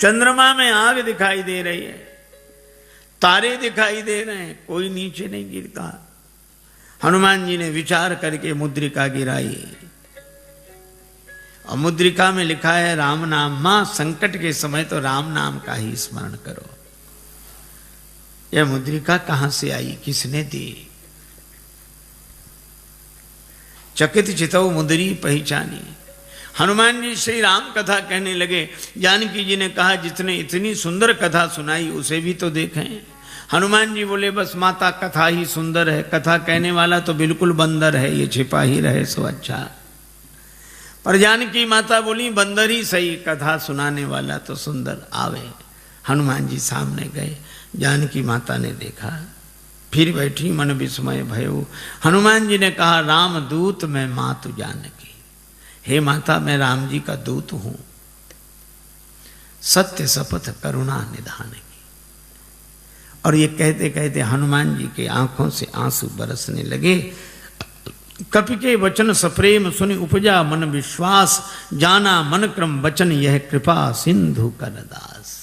चंद्रमा में आग दिखाई दे रही है, तारे दिखाई दे रहे हैं, कोई नीचे नहीं गिरता। हनुमान जी ने विचार करके मुद्रिका गिराई और मुद्रिका में लिखा है राम नाम। मां संकट के समय तो राम नाम का ही स्मरण करो। यह मुद्रिका कहां से आई, किसने दी? चकित चितौ मुद्री पहचानी। हनुमान जी श्री राम कथा कहने लगे। जानकी जी ने कहा जितने इतनी सुंदर कथा सुनाई उसे भी तो देखें। हनुमान जी बोले बस माता कथा ही सुंदर है, कथा कहने वाला तो बिल्कुल बंदर है, ये छिपा ही रहे सो अच्छा। पर जानकी माता बोली बंदर ही सही, कथा सुनाने वाला तो सुंदर आवे। हनुमान जी सामने गए, जानकी माता ने देखा, फिर बैठी मन विस्मय भयो। हनुमान जी ने कहा राम दूत मैं मातु जानकी। हे माता मैं राम जी का दूत हूं, सत्य शपथ करुणा निधान की। और ये कहते कहते हनुमान जी के आंखों से आंसू बरसने लगे। कपि के वचन सप्रेम सुनि उपजा मन विश्वास, जाना मन क्रम वचन यह कृपा सिंधु कर दास।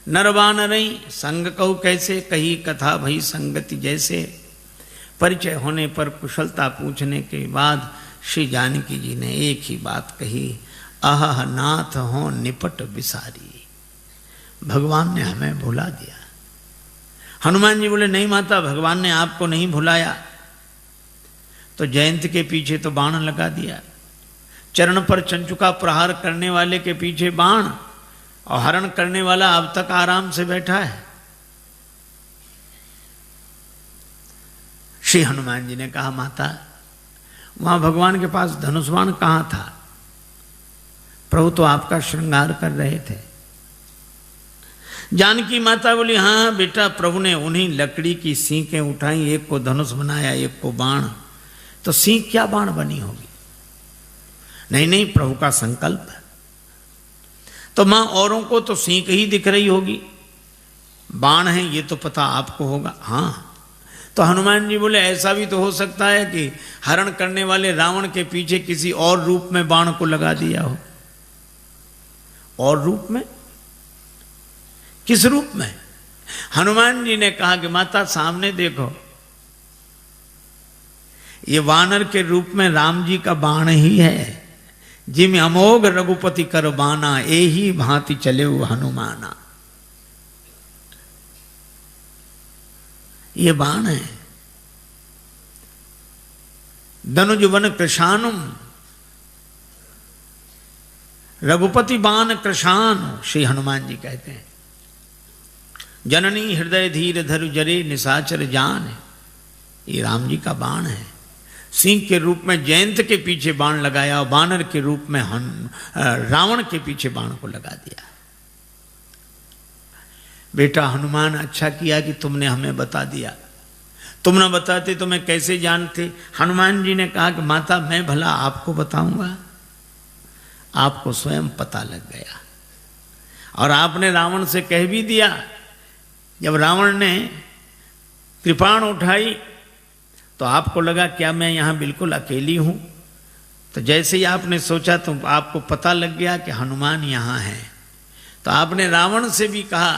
नरवानरई संग कहु कैसे, कही कथा भई संगति जैसे। परिचय होने पर कुशलता पूछने के बाद श्री जानकी जी ने एक ही बात कही, आह नाथ हो निपट बिसारी। भगवान ने हमें भुला दिया। हनुमान जी बोले नहीं माता, भगवान ने आपको नहीं भुलाया। तो जयंत के पीछे तो बाण लगा दिया, चरण पर चंचुका प्रहार करने वाले के पीछे बाण, और हरण करने वाला अब तक आराम से बैठा है। श्री हनुमान जी ने कहा माता वहां भगवान के पास धनुष बाण कहां था? प्रभु तो आपका श्रृंगार कर रहे थे। जानकी माता बोली हाँ बेटा, प्रभु ने उन्हीं लकड़ी की सींकें उठाई, एक को धनुष बनाया एक को बाण। तो सींक क्या बाण बनी होगी? नहीं नहीं, प्रभु का संकल्प है। तो मां औरों को तो सींक ही दिख रही होगी, बाण है ये तो पता आपको होगा। हाँ, तो हनुमान जी बोले ऐसा भी तो हो सकता है कि हरण करने वाले रावण के पीछे किसी और रूप में बाण को लगा दिया हो। और रूप में? किस रूप में? हनुमान जी ने कहा कि माता सामने देखो, ये वानर के रूप में राम जी का बाण ही है। जिम अमोघ रघुपति कर बाना, एही भांति चले हनुमाना। ये बाण है। धनुज वन कृशानुम, रघुपति बाण कृशान श्री हनुमान जी कहते हैं। जननी हृदय धीर धरु जरे निशाचर जान, ये राम जी का बाण है। सिंह के रूप में जयंत के पीछे बाण लगाया और बानर के रूप में रावण के पीछे बाण को लगा दिया। बेटा हनुमान अच्छा किया कि तुमने हमें बता दिया, तुम न बताते तो मैं कैसे जानते। हनुमान जी ने कहा कि माता मैं भला आपको बताऊंगा, आपको स्वयं पता लग गया। और आपने रावण से कह भी दिया। जब रावण ने कृपाण उठाई तो आपको लगा क्या मैं यहां बिल्कुल अकेली हूं? तो जैसे ही आपने सोचा तो आपको पता लग गया कि हनुमान यहां है। तो आपने रावण से भी कहा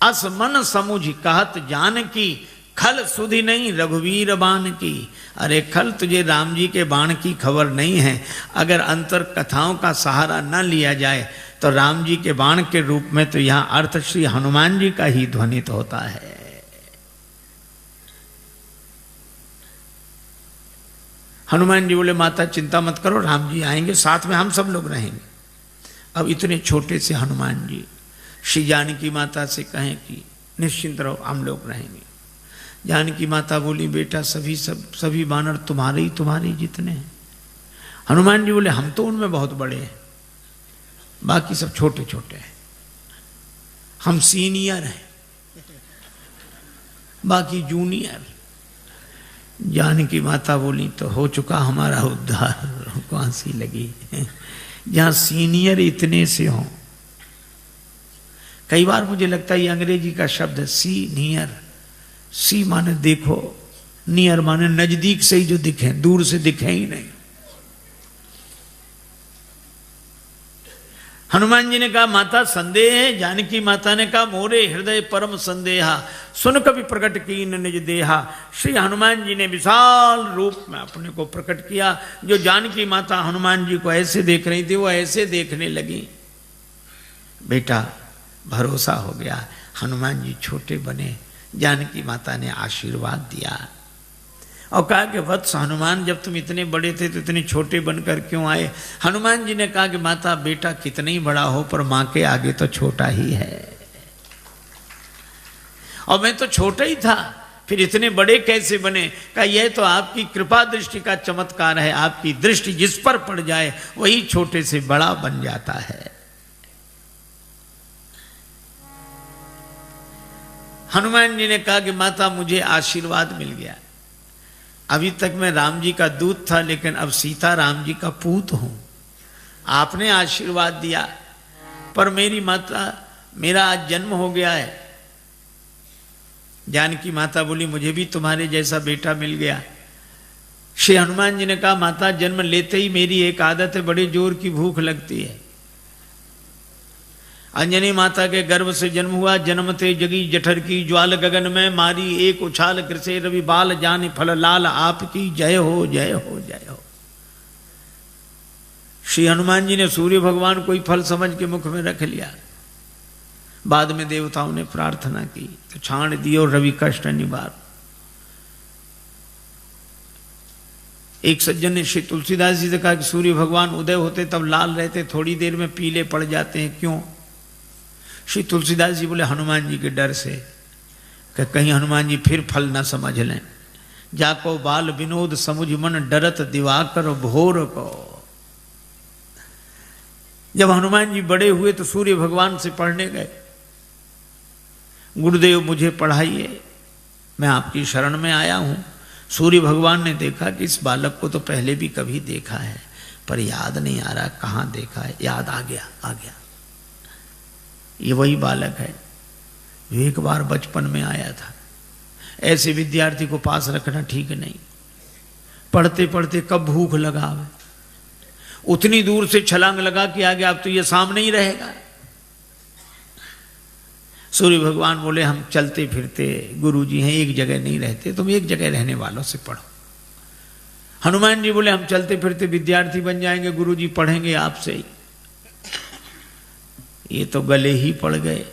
अस मन समुझ कहत जान की, खल सुधि नहीं रघुवीर बाण की। अरे खल, तुझे राम जी के बाण की खबर नहीं है। अगर अंतर कथाओं का सहारा न लिया जाए तो राम जी के बाण के रूप में तो यहां अर्थ श्री हनुमान जी का ही ध्वनित होता है। हनुमान जी बोले माता चिंता मत करो, राम जी आएंगे, साथ में हम सब लोग रहेंगे। अब इतने छोटे से हनुमान जी श्री जानकी माता से कहें कि निश्चिंत रहो, हम लोग रहेंगे। जानकी माता बोली बेटा सभी बानर तुम्हारे जितने हैं। हनुमान जी बोले हम तो उनमें बहुत बड़े हैं, बाकी सब छोटे छोटे हैं, हम सीनियर हैं, बाकी जूनियर। जानकी माता बोली तो हो चुका हमारा उद्धार, कौन सी लगी जहां सीनियर इतने से हों। कई बार मुझे लगता है ये अंग्रेजी का शब्द है सीनियर। सी माने देखो, नियर माने नजदीक से ही जो दिखे, दूर से दिखे ही नहीं। हनुमान जी ने कहा माता संदेह है। जानकी माता ने कहा मोरे हृदय परम संदेहा, सुन कभी प्रकट कीन निज देहा। श्री हनुमान जी ने विशाल रूप में अपने को प्रकट किया। जो जानकी माता हनुमान जी को ऐसे देख रही थी वो ऐसे देखने लगी। बेटा भरोसा हो गया। हनुमान जी छोटे बने, जानकी माता ने आशीर्वाद दिया और कहा कि वत्स हनुमान, जब तुम इतने बड़े थे तो इतने छोटे बनकर क्यों आए? हनुमान जी ने कहा कि माता बेटा कितना ही बड़ा हो पर मां के आगे तो छोटा ही है, और मैं तो छोटा ही था, फिर इतने बड़े कैसे बने? कहा यह तो आपकी कृपा दृष्टि का चमत्कार है। आपकी दृष्टि जिस पर पड़ जाए वही छोटे से बड़ा बन जाता है। हनुमान जी ने कहा कि माता मुझे आशीर्वाद मिल गया। अभी तक मैं राम जी का दूत था, लेकिन अब सीता राम जी का पूत हूं। आपने आशीर्वाद दिया, पर मेरी माता, मेरा आज जन्म हो गया है। जानकी माता बोली मुझे भी तुम्हारे जैसा बेटा मिल गया। श्री हनुमान जी ने कहा माता जन्म लेते ही मेरी एक आदत है, बड़े जोर की भूख लगती है। अंजनी माता के गर्भ से जन्म हुआ, जन्मते जगी जठर की ज्वाल गगन में मारी, एक उछाल कृषे रवि बाल जान फल लाल, आपकी जय हो जय हो जय हो। श्री हनुमान जी ने सूर्य भगवान कोई फल समझ के मुख में रख लिया। बाद में देवताओं ने प्रार्थना की तो छाण दियो रवि कष्ट निवार। एक सज्जन ने श्री तुलसीदास जी से कहा कि सूर्य भगवान उदय होते तब लाल रहते, थोड़ी देर में पीले पड़ जाते हैं, क्यों? श्री तुलसीदास जी बोले हनुमान जी के डर से, कि कहीं हनुमान जी फिर फल न समझ लें। जाको बाल विनोद समुझ मन, डरत दिवाकर भोर को। जब हनुमान जी बड़े हुए तो सूर्य भगवान से पढ़ने गए, गुरुदेव मुझे पढ़ाइए, मैं आपकी शरण में आया हूं। सूर्य भगवान ने देखा कि इस बालक को तो पहले भी कभी देखा है, पर याद नहीं आ रहा कहाँ देखा है। याद आ गया, आ गया, ये वही बालक है जो एक बार बचपन में आया था। ऐसे विद्यार्थी को पास रखना ठीक नहीं। पढ़ते पढ़ते कब भूख लगा, उतनी दूर से छलांग लगा कि आगे अब तो ये सामने ही रहेगा। सूर्य भगवान बोले हम चलते फिरते गुरुजी हैं, एक जगह नहीं रहते, तुम एक जगह रहने वालों से पढ़ो। हनुमान जी बोले हम चलते फिरते विद्यार्थी बन जाएंगे, गुरुजी पढ़ेंगे आपसे ही। ये तो गले ही पड़ गए।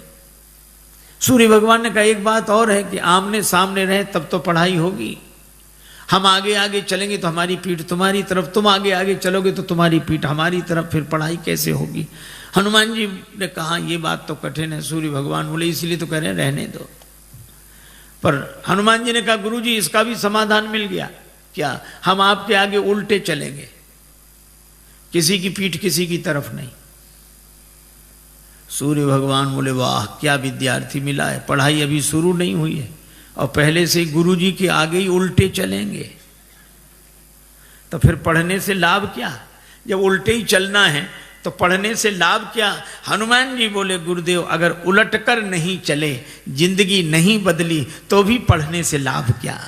सूर्य भगवान ने कहा एक बात और है कि आमने सामने रहे तब तो पढ़ाई होगी। हम आगे आगे चलेंगे तो हमारी पीठ तुम्हारी तरफ, तुम आगे आगे चलोगे तो तुम्हारी पीठ हमारी तरफ, फिर पढ़ाई कैसे होगी? हनुमान जी ने कहा ये बात तो कठिन है। सूर्य भगवान बोले इसलिए तो कह रहे हैं रहने दो। पर हनुमान जी ने कहा गुरुजी इसका भी समाधान मिल गया। क्या? हम आपके आगे उल्टे चलेंगे, किसी की पीठ किसी की तरफ नहीं। सूर्य भगवान बोले वाह क्या विद्यार्थी मिला है, पढ़ाई अभी शुरू नहीं हुई है और पहले से गुरुजी के आगे ही उल्टे चलेंगे, तो फिर पढ़ने से लाभ क्या? जब उल्टे ही चलना है तो पढ़ने से लाभ क्या? हनुमान जी बोले गुरुदेव अगर उलट कर नहीं चले, जिंदगी नहीं बदली, तो भी पढ़ने से लाभ क्या?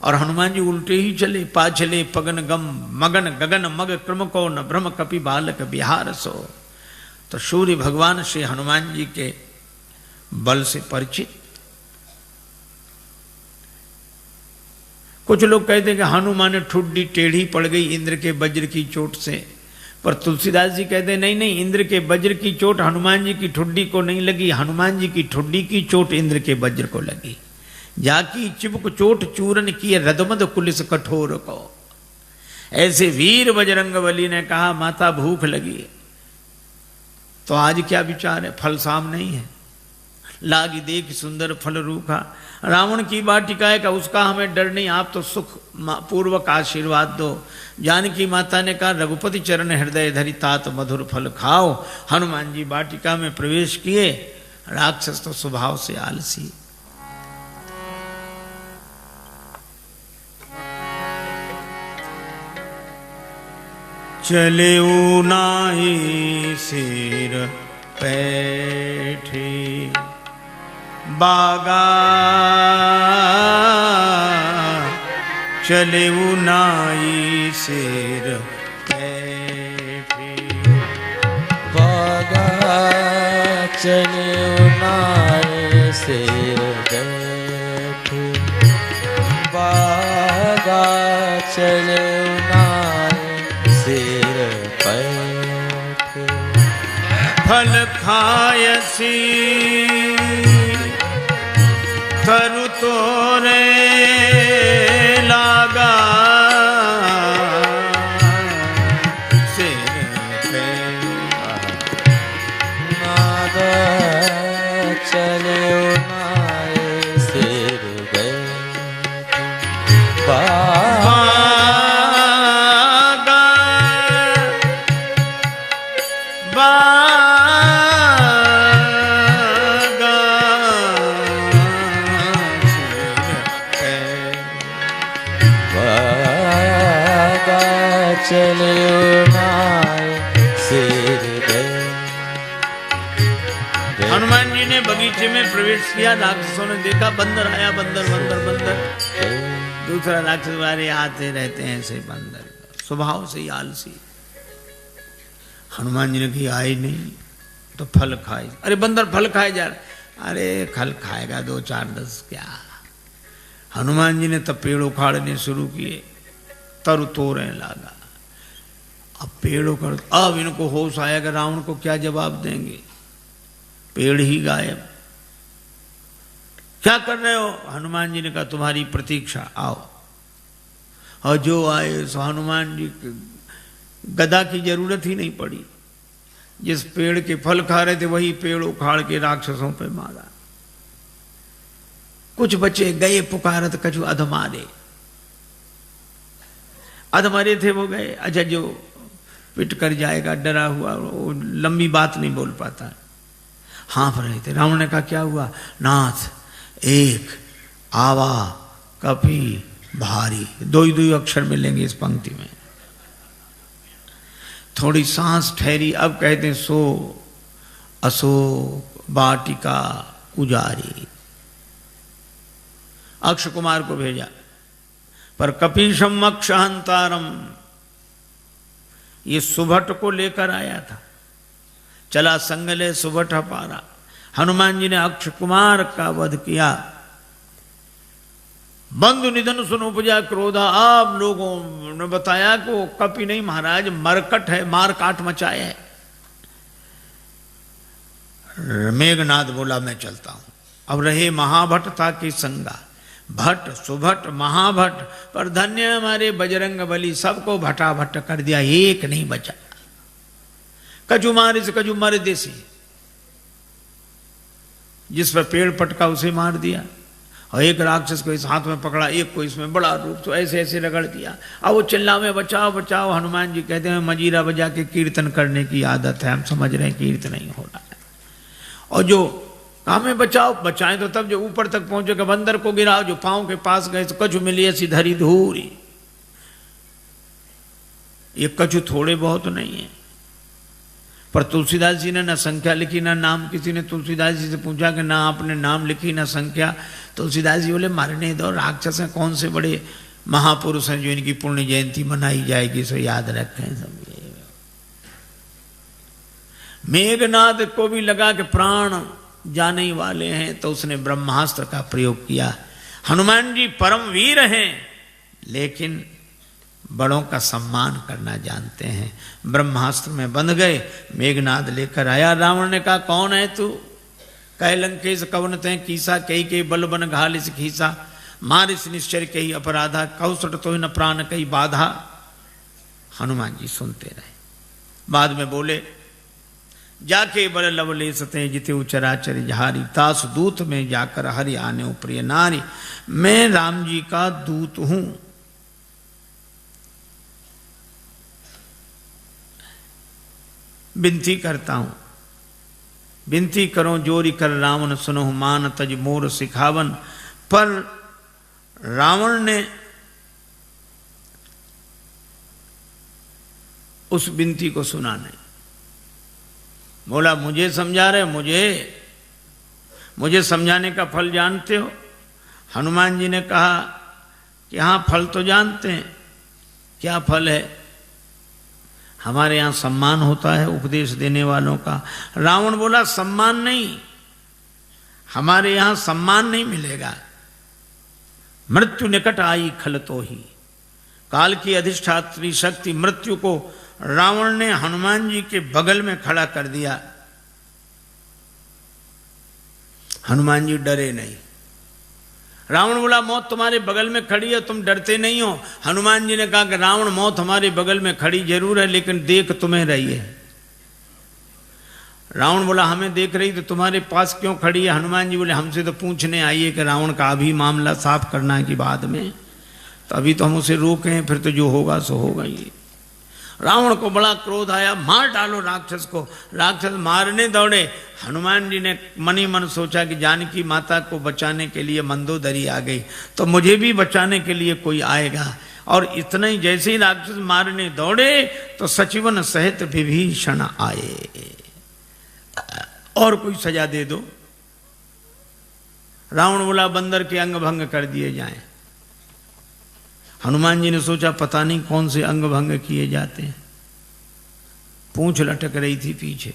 और हनुमान जी उल्टे ही चले। पाछले पगन गम मगन गगन मग क्रम को न भ्रम कपि बालक बिहार सो। तो सूर्य भगवान श्री हनुमान जी के बल से परिचित। कुछ लोग कहते हैं कि हनुमान ठुड्डी टेढ़ी पड़ गई इंद्र के वज्र की चोट से, पर तुलसीदास जी कहते हैं नहीं नहीं, इंद्र के वज्र की चोट हनुमान जी की ठुड्डी को नहीं लगी, हनुमान जी की ठुड्डी की चोट इंद्र के वज्र को लगी। जाकी चिबुक चोट चूरन की रदमद कुलिस कठोर को। ऐसे वीर बजरंगबली ने कहा माता भूख लगी है, तो आज क्या विचार है? फल सामने ही है। लागी देख सुंदर फल रूखा, रावण की वाटिका का उसका हमें डर नहीं, आप तो सुख पूर्वक आशीर्वाद दो। जानकी माता ने कहा रघुपति चरण हृदय धरि तात मधुर फल खाओ। हनुमान जी वाटिका में प्रवेश किए। राक्षस तो स्वभाव से आलसी। चले नाहि सिर पैठे बागा, चले नाहि सिर पैठे चले उनाए सिर बैठे, बागा चले उनाए सिर बैठे। फल खायसी तरु तोरे लागा, सिर पे नाद चले उनाए सिर बैठे, बागा चले उनाए सिर बैठे। हनुमान जी ने बगीचे में प्रवेश किया, राक्षसों ने देखा बंदर आया, बंदर बंदर बंदर। दूसरा राक्षस वाले आते रहते हैं ऐसे बंदर, स्वभाव से ही आलसी। हनुमान जी ने कहा आए नहीं तो फल खाए। अरे बंदर फल खाए जा रहे, अरे फल खाएगा 2 4 10 क्या। हनुमान जी ने तब पेड़ उखाड़ने शुरू किए, तरु तोड़ने लगा। अब पेड़ उखड़, अब इनको होश आया कि रावण को क्या जवाब देंगे, पेड़ ही गायब। क्या कर रहे हो? हनुमान जी ने कहा तुम्हारी प्रतीक्षा, आओ। और जो आए सो हनुमान जी गदा की जरूरत ही नहीं पड़ी। जिस पेड़ के फल खा रहे थे वही पेड़ उखाड़ के राक्षसों पे मारा। कुछ बचे गए पुकारत कछु अधमारे, अधमरे थे वो गए। अच्छा जो पिट कर जाएगा डरा हुआ, वो लंबी बात नहीं बोल पाता, हाँफ रहे थे। रावण ने कहा क्या हुआ? नाथ एक आवा कपी भारी, 2 ही अक्षर मिलेंगे इस पंक्ति में। थोड़ी सांस ठहरी, अब कहते हैं सो अशोक वाटिका उजारी। अक्ष कुमार को भेजा, पर कपीशम अक्षहंतारम, ये सुभट को लेकर आया था। चला संगले सुभट पारा। हनुमान जी ने अक्ष कुमार का वध किया। बंधु निधन सुन उपजा क्रोधा। आप लोगों ने बताया कि वो कपि नहीं महाराज, मरकट है, मार काट मचाया है। मेघनाद बोला मैं चलता हूं। अब रहे महाभट्टता की संगा, भट्ट सुभट महाभट्ट, पर धन्य हमारे बजरंग बली, सबको भटाभट कर दिया, एक नहीं बचा। कजू मारे से कजू मर देसी, जिस पर पेड़ पटका उसे मार दिया। और एक राक्षस को इस हाथ में पकड़ा, एक को इसमें बड़ा रूप, तो ऐसे ऐसे रगड़ दिया। अब वो चिल्ला में बचाओ बचाओ। हनुमान जी कहते हैं मजीरा बजा के कीर्तन करने की आदत है, हम समझ रहे हैं कीर्तन नहीं हो रहा है। और जो काम में बचाओ, बचाएं तो तब जो ऊपर तक पहुंचेगा, बंदर को गिराओ, जो पांव के पास गए तो कछु मिली ऐसी धरी धूरी। ये कछु थोड़े बहुत नहीं है। पर तुलसीदास जी ने ना संख्या लिखी ना नाम। किसी ने तुलसीदास जी से पूछा कि ना आपने नाम लिखी ना संख्या। तुलसीदास जी बोले मारने दो, राक्षस हैं, कौन से बड़े महापुरुष हैं जो इनकी पुण्य जयंती मनाई जाएगी, सो याद रखें सब। मेघनाद को भी लगा कि प्राण जाने वाले हैं, तो उसने ब्रह्मास्त्र का प्रयोग किया। हनुमान जी परम वीर हैं, लेकिन बड़ों का सम्मान करना जानते हैं। ब्रह्मास्त्र में बंध गए। मेघनाद लेकर आया। रावण ने कहा कौन है तू? कह लंकेश कवन ते कीसा, कही के बल बन घालिस खीसा, मारिस निश्चर कही अपराधा, कौसट तो न प्राण कही बाधा। हनुमान जी सुनते रहे। बाद में बोले जाके बल लवले सते जिते उचराचर जहारी, तास दूत में जाकर हरि आने प्रिय नारी। मैं राम जी का दूत हूं। विनती करता हूं, विनती करो जोरी कर रावण सुनो, मान तज मोर सिखावन। पर रावण ने उस विनती को सुना नहीं। बोला मुझे समझा रहे, मुझे समझाने का फल जानते हो? हनुमान जी ने कहा कि हाँ फल तो जानते हैं। क्या फल है? हमारे यहाँ सम्मान होता है उपदेश देने वालों का। रावण बोला सम्मान नहीं, हमारे यहाँ सम्मान नहीं मिलेगा। मृत्यु निकट आई खल तो ही, काल की अधिष्ठात्री शक्ति मृत्यु को रावण ने हनुमान जी के बगल में खड़ा कर दिया। हनुमान जी डरे नहीं। रावण बोला मौत तुम्हारे बगल में खड़ी है, तुम डरते नहीं हो। हनुमान जी ने कहा कि रावण मौत हमारे बगल में खड़ी जरूर है, लेकिन देख तुम्हें रही है। रावण बोला हमें देख रही तो तुम्हारे पास क्यों खड़ी है? हनुमान जी बोले हमसे तो पूछने आई है कि रावण का अभी मामला साफ करना है कि बाद में, तो अभी तो हम उसे रोके हैं, फिर तो जो होगा सो होगा ही। रावण को बड़ा क्रोध आया, मार डालो राक्षस को। राक्षस मारने दौड़े। हनुमान जी ने मन ही मन सोचा कि जानकी माता को बचाने के लिए मंदोदरी आ गई, तो मुझे भी बचाने के लिए कोई आएगा। और इतना ही जैसे ही राक्षस मारने दौड़े तो सचिवन सहित विभीषण आए। और कोई सजा दे दो। रावण बोला बंदर के अंग भंग कर दिए जाएं। हनुमान जी ने सोचा पता नहीं कौन से अंग भंग किए जाते हैं। पूंछ लटक रही थी पीछे।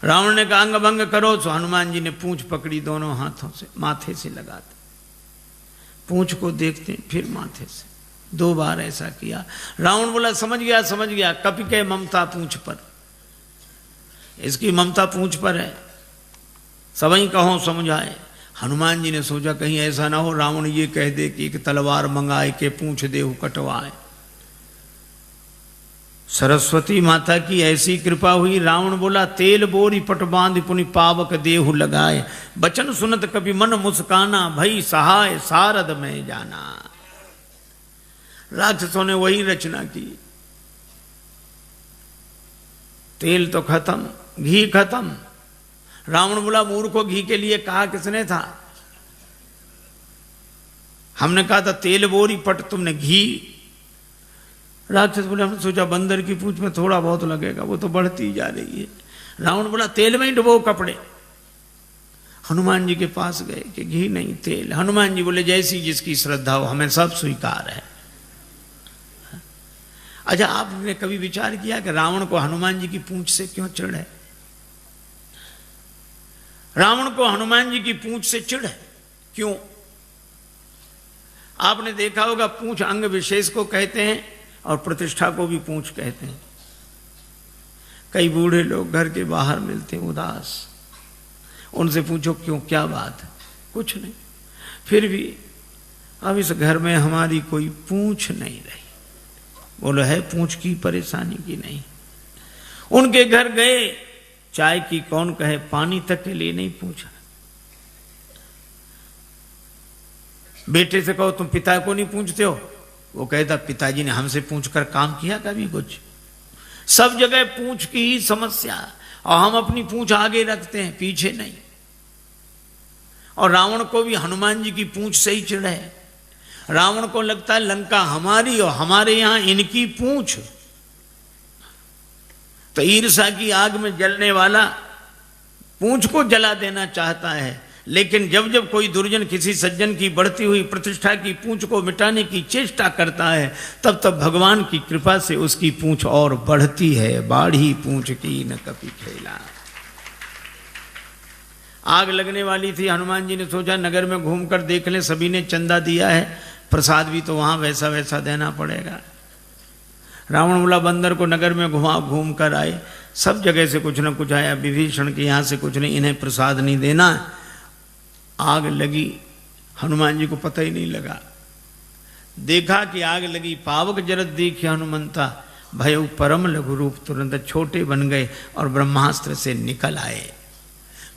रावण ने कहा अंग भंग करो, तो हनुमान जी ने पूंछ पकड़ी दोनों हाथों से, माथे से लगाते, पूंछ को देखते फिर माथे से, 2 बार ऐसा किया। रावण बोला समझ गया समझ गया, कपि के ममता पूंछ पर, इसकी ममता पूंछ पर है, सबई कहो समझाए। हनुमान जी ने सोचा कहीं ऐसा ना हो रावण ये कह दे कि एक तलवार मंगाए के पूंछ देहु कटवाए। सरस्वती माता की ऐसी कृपा हुई। रावण बोला तेल बोरी पट बांध पुनि पावक देहु लगाए, बचन सुनत कभी मन मुस्काना, भई सहाय सारद में जाना। राक्षसों ने वही रचना की। तेल तो खत्म, घी खत्म। रावण बोला मूर्खों घी के लिए कहा किसने था? हमने कहा था तेल बोरी पट, तुमने घी। राक्षस बोले हमने सोचा बंदर की पूंछ में थोड़ा बहुत लगेगा, वो तो बढ़ती जा रही है। रावण बोला तेल में ही डुबो कपड़े। हनुमान जी के पास गए कि घी नहीं तेल। हनुमान जी बोले जैसी जिसकी श्रद्धा हो, हमें सब स्वीकार है। अच्छा आपने कभी विचार किया कि रावण को हनुमान जी की पूंछ से क्यों चिढ़ है? रावण को हनुमान जी की पूंछ से चिढ़ है क्यों? आपने देखा होगा पूंछ अंग विशेष को कहते हैं और प्रतिष्ठा को भी पूंछ कहते हैं। कई बूढ़े लोग घर के बाहर मिलते हैं उदास, उनसे पूछो क्यों, क्या बात है? कुछ नहीं, फिर भी अब इस घर में हमारी कोई पूंछ नहीं रही। बोलो है पूंछ की परेशानी की नहीं। उनके घर गए, चाय की कौन कहे, पानी तक के लिए नहीं पूछा। बेटे से कहो तुम पिता को नहीं पूछते हो, वो कहता पिताजी ने हमसे पूछकर काम किया कभी कुछ? सब जगह पूंछ की ही समस्या, और हम अपनी पूंछ आगे रखते हैं पीछे नहीं। और रावण को भी हनुमान जी की पूंछ से ही चिढ़ है। रावण को लगता है लंका हमारी और हमारे यहां इनकी पूंछ। तो ईर्ष्या की आग में जलने वाला पूंछ को जला देना चाहता है, लेकिन जब जब कोई दुर्जन किसी सज्जन की बढ़ती हुई प्रतिष्ठा की पूंछ को मिटाने की चेष्टा करता है, तब तब भगवान की कृपा से उसकी पूंछ और बढ़ती है। बाढ़ी पूंछ की न कभी खेला। आग लगने वाली थी। हनुमान जी ने सोचा नगर में घूमकर देख लें, सभी ने चंदा दिया है, प्रसाद भी तो वहां वैसा वैसा देना पड़ेगा। रावण बोला बंदर को नगर में घूम कर आए, सब जगह से कुछ न कुछ आया। विभीषण के यहाँ से कुछ नहीं, इन्हें प्रसाद नहीं देना। आग लगी, हनुमान जी को पता ही नहीं लगा। देखा कि आग लगी, पावक जरत देखी हनुमंता, भय परम लघु रूप, तुरंत छोटे बन गए और ब्रह्मास्त्र से निकल आए।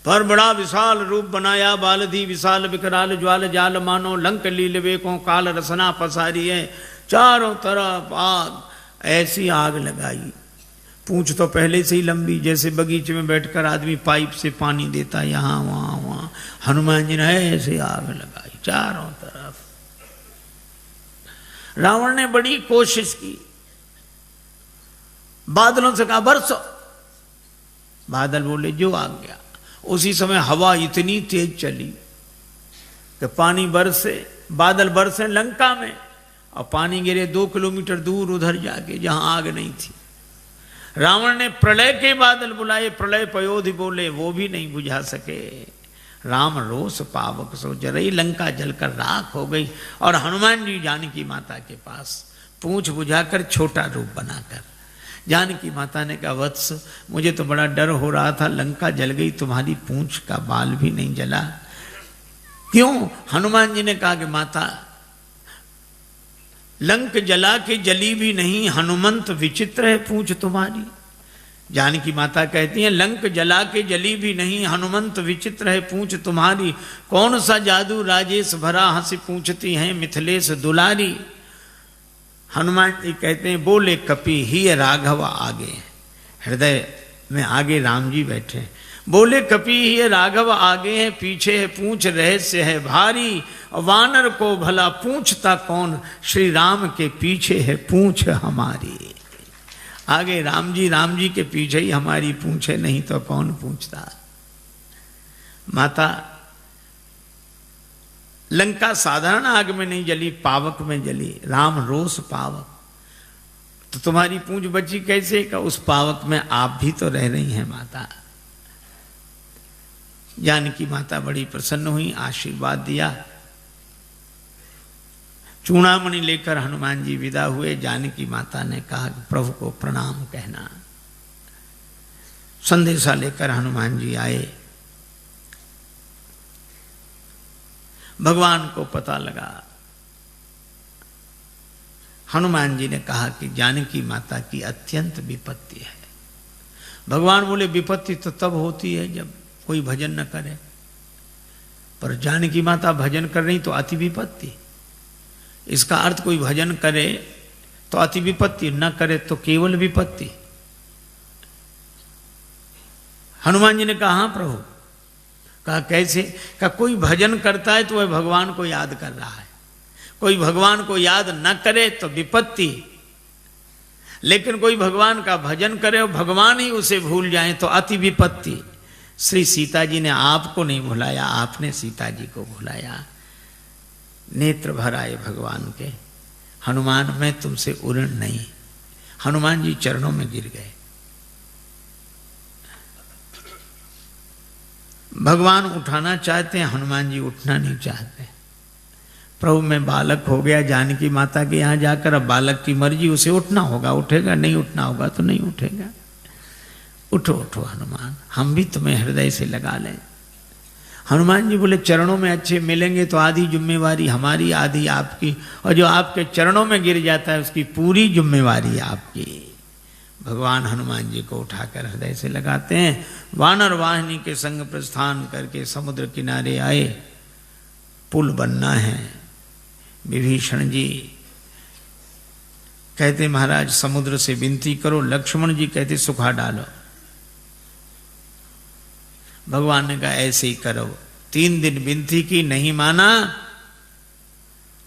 पर बड़ा विशाल रूप बनाया, बालधी विशाल विकराल ज्वाल जाल मानो, लंक लील वेकों काल रसना पसारी है। चारों तरफ आग, ऐसी आग लगाई। पूंछ तो पहले से ही लंबी, जैसे बगीचे में बैठकर आदमी पाइप से पानी देता, यहां वहां वहां। हनुमान जी ने ऐसे आग लगाई चारों तरफ। रावण ने बड़ी कोशिश की, बादलों से कहा बरसो। बादल बोले जो आ गया। उसी समय हवा इतनी तेज चली कि पानी बरसे, बादल बरसे लंका में, और पानी गिरे 2 किलोमीटर दूर उधर जाके जहां आग नहीं थी। रावण ने प्रलय के बादल बुलाए, प्रलय पयोधि बोले, वो भी नहीं बुझा सके। राम रोष पावक सो जरई, लंका जलकर राख हो गई। और हनुमान जी जानकी माता के पास पूंछ बुझाकर छोटा रूप बनाकर, जानकी माता ने कहा, वत्स मुझे तो बड़ा डर हो रहा था, लंका जल गई, तुम्हारी पूंछ का बाल भी नहीं जला, क्यों? हनुमान जी ने कहा कि माता, लंक जला के जली भी नहीं, हनुमंत विचित्र है पूंछ तुम्हारी। जानकी माता कहती हैं, लंक जला के जली भी नहीं, हनुमंत विचित्र है पूंछ तुम्हारी। कौन सा जादू राजेश भरा, हंसी पूछती हैं मिथिलेश दुलारी। हनुमान जी कहते हैं, बोले कपि ही राघव आगे, हृदय में आगे राम जी बैठे। बोले कपि ही राघव आगे है, पीछे है पूंछ रहस्य है भारी। वानर को भला पूछता कौन, श्री राम के पीछे है पूंछ हमारी। आगे राम जी के पीछे ही हमारी पूंछे, नहीं तो कौन पूछता। माता, लंका साधारण आग में नहीं जली, पावक में जली, राम रोष पावक। तो तुम्हारी पूंछ बची कैसे? का उस पावक में आप भी तो रह रही हैं माता। जानकी माता बड़ी प्रसन्न हुई, आशीर्वाद दिया। चूड़ामणि लेकर हनुमान जी विदा हुए। जानकी माता ने कहा कि प्रभु को प्रणाम कहना। संदेशा लेकर हनुमान जी आए। भगवान को पता लगा। हनुमान जी ने कहा कि जानकी माता की अत्यंत विपत्ति है। भगवान बोले, विपत्ति तो तब होती है जब कोई भजन न करे, पर जानकी माता भजन कर रही तो अति विपत्ति। इसका अर्थ कोई भजन करे तो अति विपत्ति, न करे तो केवल विपत्ति। हनुमान जी ने कहा, हाँ प्रभु। कहा कैसे? कहा कोई भजन करता है तो वह भगवान को याद कर रहा है, कोई भगवान को याद न करे तो विपत्ति, लेकिन कोई भगवान का भजन करे और भगवान ही उसे भूल जाए तो अति विपत्ति। श्री सीता जी ने आपको नहीं भुलाया, आपने सीता जी को भुलाया। नेत्र भर आए भगवान के। हनुमान, मैं तुमसे उऋण नहीं। हनुमान जी चरणों में गिर गए। भगवान उठाना चाहते हैं, हनुमान जी उठना नहीं चाहते। प्रभु मैं बालक हो गया जानकी माता के यहाँ जाकर, अब बालक की मर्जी, उसे उठना होगा उठेगा, नहीं उठना होगा तो नहीं उठेगा। उठो उठो हनुमान, हम भी तुम्हें हृदय से लगा लें। हनुमान जी बोले, चरणों में अच्छे मिलेंगे तो आधी जिम्मेवारी हमारी, आधी आपकी, और जो आपके चरणों में गिर जाता है उसकी पूरी जिम्मेवारी आपकी। भगवान हनुमान जी को उठाकर हृदय से लगाते हैं। वानर वाहिनी के संग प्रस्थान करके समुद्र किनारे आए। पुल बनना है। विभीषण जी कहते, महाराज समुद्र से विनती करो। लक्ष्मण जी कहते, सुखा डालो। भगवान ने कहा ऐसे ही करो। 3 दिन विनती की, नहीं माना।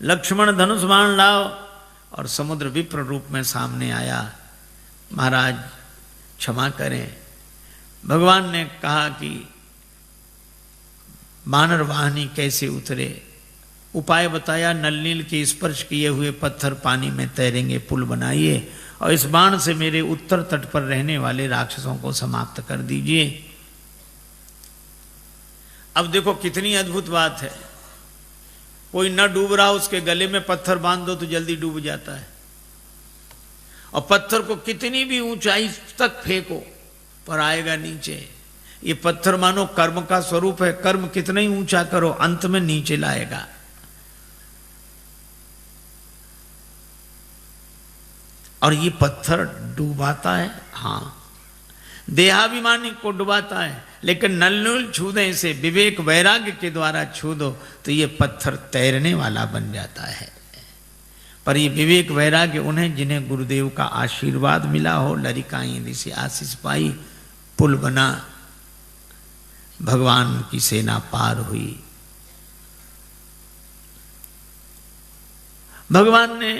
लक्ष्मण धनुष बाण लाओ, और समुद्र विप्र रूप में सामने आया। महाराज क्षमा करें। भगवान ने कहा कि वानर वाहिनी कैसे उतरे, उपाय बताया। नल नील के स्पर्श किए हुए पत्थर पानी में तैरेंगे, पुल बनाइए, और इस बाण से मेरे उत्तर तट पर रहने वाले राक्षसों को समाप्त कर दीजिए। अब देखो कितनी अद्भुत बात है। कोई न डूब रहा, उसके गले में पत्थर बांध दो तो जल्दी डूब जाता है, और पत्थर को कितनी भी ऊंचाई तक फेंको पर आएगा नीचे। ये पत्थर मानो कर्म का स्वरूप है, कर्म कितना ही ऊंचा करो अंत में नीचे लाएगा। और ये पत्थर डुबाता है, हाँ, देहाभिमानी को डुबाता है, लेकिन नलनूल छू दे इसे, विवेक वैराग्य के द्वारा छू दो तो ये पत्थर तैरने वाला बन जाता है। पर ये विवेक वैराग्य उन्हें जिन्हें गुरुदेव का आशीर्वाद मिला हो, लरिकाई ऋषि आशीष पाई, पुल बना, भगवान की सेना पार हुई। भगवान ने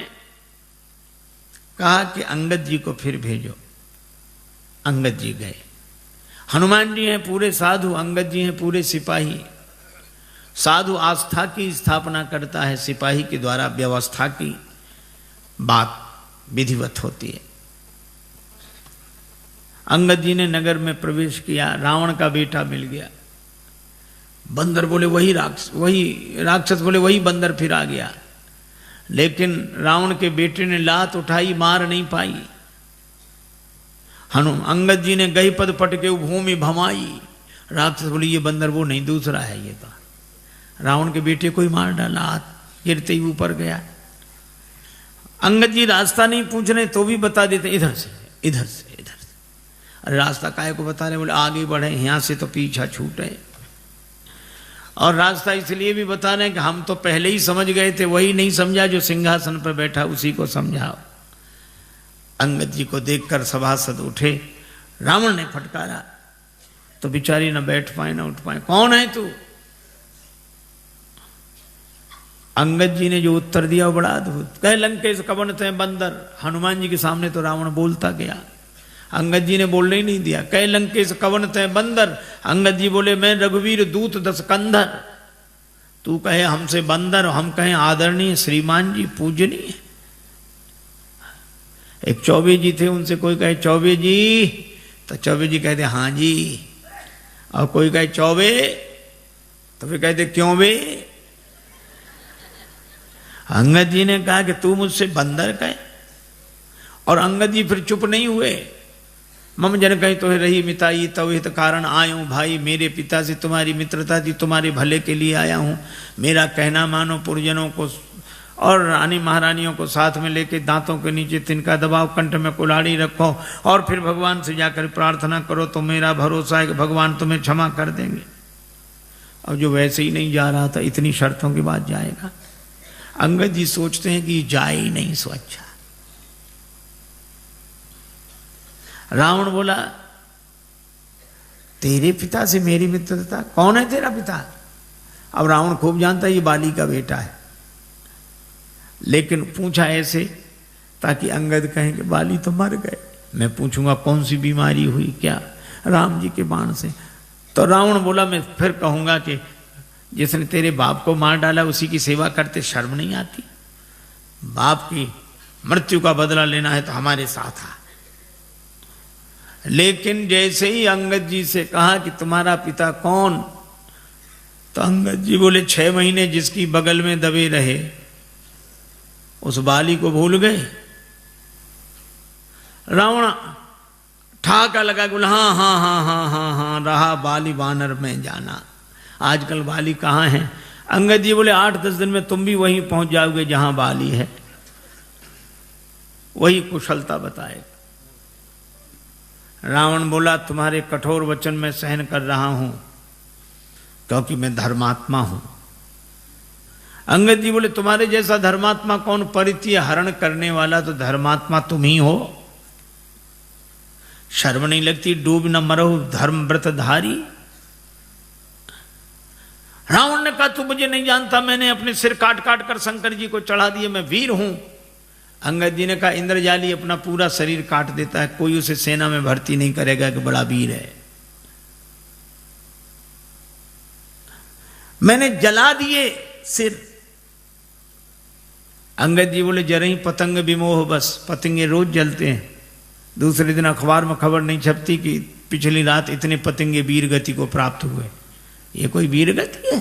कहा कि अंगद जी को फिर भेजो। अंगद जी गए। हनुमान जी हैं पूरे साधु, अंगद जी हैं पूरे सिपाही। साधु आस्था की स्थापना करता है, सिपाही के द्वारा व्यवस्था की बात विधिवत होती है। अंगद जी ने नगर में प्रवेश किया, रावण का बेटा मिल गया। बंदर बोले वही राक्षस बोले वही बंदर फिर आ गया। लेकिन रावण के बेटे ने लात उठाई, मार नहीं पाई। अंगद जी ने गई पद पटके भूमि भमाई। राक्षस बोले ये बंदर वो नहीं, दूसरा है ये तो। रावण के बेटे को ही मार डाला, हाथ गिरते ही ऊपर गया। अंगद जी रास्ता नहीं पूछ रहे तो भी बता देते इधर से इधर से इधर से। अरे रास्ता काहे को बता रहे? बोले आगे बढ़े, यहां से तो पीछा छूटे। और रास्ता इसलिए भी बता रहे हैं कि हम तो पहले ही समझ गए थे, वही नहीं समझा जो सिंहासन पर बैठा उसी को समझाओ। अंगद जी को देखकर सभासद उठे। रावण ने फटकारा तो बेचारी न बैठ पाए न उठ पाए। कौन है तू? अंगद जी ने जो उत्तर दिया वो बड़ा अद्भुत। कहे लंकेश कवन ते बंदर। हनुमान जी के सामने तो रावण बोलता गया, अंगद जी ने बोलने ही नहीं दिया। कहे लंकेश कवन ते बंदर। अंगद जी बोले मैं रघुवीर दूत दस कंधर। तू कहे हमसे बंदर, हम कहें आदरणीय श्रीमान जी पूजनीय। एक चौबे जी थे, उनसे कोई कहे चौबे जी तो चौबे जी कहते हाँ जी, और कोई कहे चौबे तो फिर कहते क्यों बे। अंगद जी ने कहा कि तू मुझसे बंदर कहे, और अंगद जी फिर चुप नहीं हुए। मम जन कहीं तो रही मिताई तव हित कारण आयूं। भाई मेरे पिता से तुम्हारी मित्रता थी, तुम्हारे भले के लिए आया हूं। मेरा कहना मानो, पुरजनों को और रानी महारानियों को साथ में लेके दांतों के नीचे तिनका दबाओ, कंठ में कुल्हाड़ी रखो और फिर भगवान से जाकर प्रार्थना करो तो मेरा भरोसा है कि भगवान तुम्हें क्षमा कर देंगे। अब जो वैसे ही नहीं जा रहा था, इतनी शर्तों के बाद जाएगा। अंगद जी सोचते हैं कि जाए ही नहीं सो अच्छा। रावण बोला तेरे पिता से मेरी मित्रता, कौन है तेरा पिता? अब रावण खूब जानता है ये बाली का बेटा है, लेकिन पूछा ऐसे ताकि अंगद कहें कि बाली तो मर गए। मैं पूछूंगा कौन सी बीमारी हुई क्या? राम जी के बाण से। तो रावण बोला मैं फिर कहूंगा कि जिसने तेरे बाप को मार डाला उसी की सेवा करते शर्म नहीं आती? बाप की मृत्यु का बदला लेना है तो हमारे साथ आ। लेकिन जैसे ही अंगद जी से कहा कि तुम्हारा पिता कौन, तो अंगद जी बोले 6 महीने जिसकी बगल में दबे रहे उस बाली को भूल गए। रावण ठाका लगा, बोला हाँ हाँ हाँ हाँ हाँ हाँ रहा बाली वानर में जाना। आजकल बाली कहाँ है? अंगद जी बोले 8-10 दिन में तुम भी वहीं पहुंच जाओगे जहां बाली है, वही कुशलता बताएगा। रावण बोला तुम्हारे कठोर वचन में सहन कर रहा हूं क्योंकि मैं धर्मात्मा हूं। अंगद जी बोले तुम्हारे जैसा धर्मात्मा कौन? परित्य हरण करने वाला तो धर्मात्मा तुम ही हो। शर्म नहीं लगती? डूब न मरो धर्म व्रत धारी। रावण ने कहा तू मुझे नहीं जानता, मैंने अपने सिर काट काट कर शंकर जी को चढ़ा दिए, मैं वीर हूं। अंगद जी ने कहा इंद्रजाली अपना पूरा शरीर काट देता है, कोई उसे सेना में भर्ती नहीं करेगा कि बड़ा वीर है। मैंने जला दिए सिर। अंगद जी बोले जरा ही पतंग विमोह, बस पतंगे रोज जलते हैं। दूसरे दिन अखबार में खबर नहीं छपती कि पिछली रात इतने पतंगे वीर गति को प्राप्त हुए। ये कोई वीर गति है?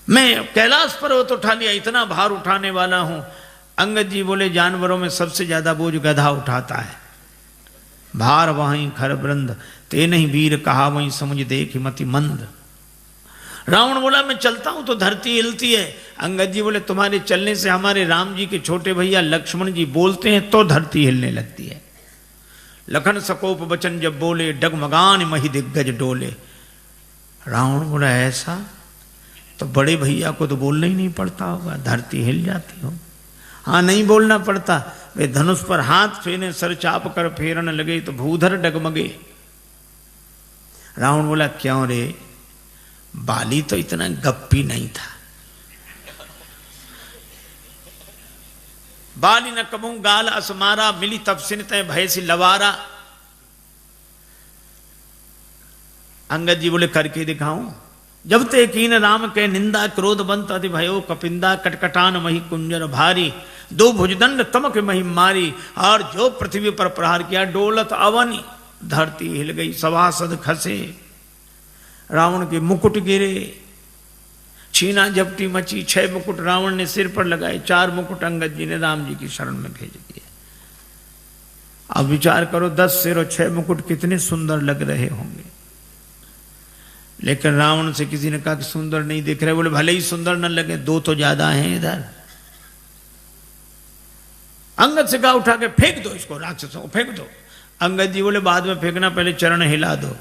मैं कैलाश पर्वत उठा लिया, इतना भार उठाने वाला हूं। अंगद जी बोले जानवरों में सबसे ज्यादा बोझ गधा उठाता है। भार वहीं खर वृंद, ते नहीं वीर कहा वहीं समझ देख मति मंद। रावण बोला मैं चलता हूं तो धरती हिलती है। अंगद जी बोले तुम्हारे चलने से हमारे राम जी के छोटे भैया लक्ष्मण जी बोलते हैं तो धरती हिलने लगती है। लखन सकोप वचन जब बोले, डगमगान मही दिग्गज डोले। रावण बोला ऐसा? तो बड़े भैया को तो बोलना ही नहीं पड़ता होगा, धरती हिल जाती हो। हाँ नहीं बोलना पड़ता। वे धनुष पर हाथ फेरे, सर चाप कर फेरन लगे तो भूधर डगमगे। रावण बोला क्यों रे? बाली तो इतना गप्पी नहीं था। बाली न कबू गाल असमारा, मिली तपसिन तय भय सी लवारा। अंगद जी बोले करके दिखाऊं? जब ते कीन राम के निंदा, क्रोध बंत अति भयो कपिंदा, कटकटान मही कुंजर भारी। दो भुजदंड तमक महिम मारी, और जो पृथ्वी पर प्रहार किया डोलत अवनी, धरती हिल गई, सभासद खसे, रावण के मुकुट गिरे, छीना झपटी मची, 6 मुकुट रावण ने सिर पर लगाए, 4 मुकुट अंगद जी ने राम जी की शरण में भेज दिए। अब विचार करो 10 सिर और 6 मुकुट कितने सुंदर लग रहे होंगे। लेकिन रावण से किसी ने कहा कि सुंदर नहीं दिख रहे, बोले भले ही सुंदर न लगे, 2 तो ज्यादा हैं इधर। अंगद से कहा उठा के फेंक दो इसको, राक्षसों को फेंक दो। अंगद जी बोले बाद में फेंकना, पहले चरण हिला दो।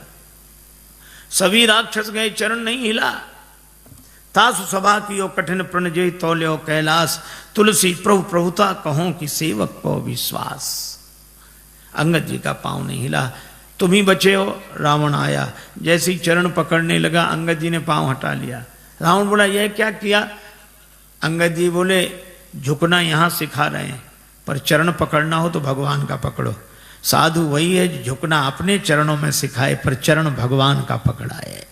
सभी राक्षस गए, चरण नहीं हिला। तासु सभा की कठिन प्रण जय तौल्यो कैलाश, तुलसी प्रभु प्रभुता कहो कि सेवक को विश्वास। अंगद जी का पांव नहीं हिला। तुम ही बचे हो। रावण आया, जैसे ही चरण पकड़ने लगा अंगद जी ने पांव हटा लिया। रावण बोला यह क्या किया? अंगद जी बोले झुकना यहां सिखा रहे हैं, पर चरण पकड़ना हो तो भगवान का पकड़ो। साधु वही है जो झुकना अपने चरणों में सिखाए, पर चरण भगवान का पकड़ाए।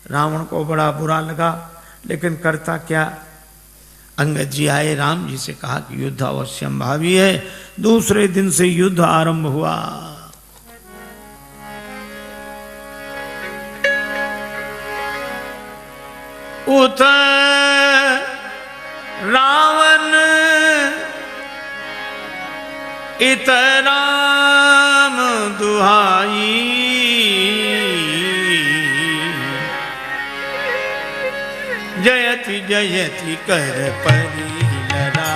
रावण को बड़ा बुरा लगा, लेकिन करता क्या। अंगद जी आए, राम जी से कहा कि युद्ध अवश्यम भावी है। दूसरे दिन से युद्ध आरंभ हुआ। उत रावण इत राम दुहाई, जयति जयति कर परी लड़ाई।